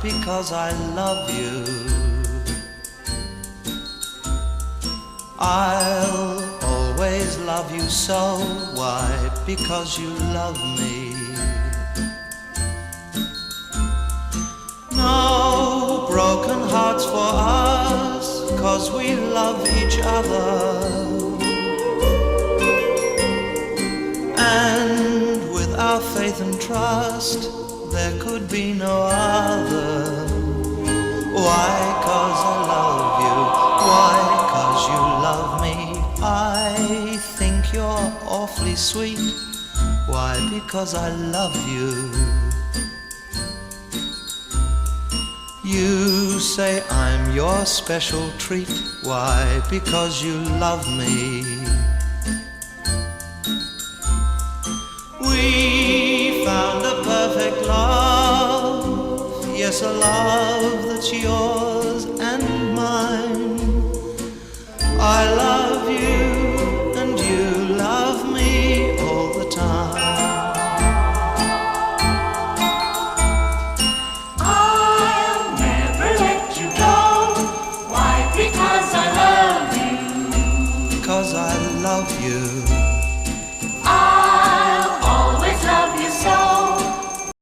Because I love you. I'll always love you so. Why? Because you love me. No broken hearts for us, 'cause we love each other. And with our faith and trust, there could be no other. Why? 'Cause I love you. Why? 'Cause you love me. I think you're awfully sweet. Why? Because I love you. You say I'm your special treat. Why? Because you love me. We found a perfect love. Yes, a love that's yours and mine. I love you and you love me all the time. I'll never let you go. Why? Because I love you. Because I love you.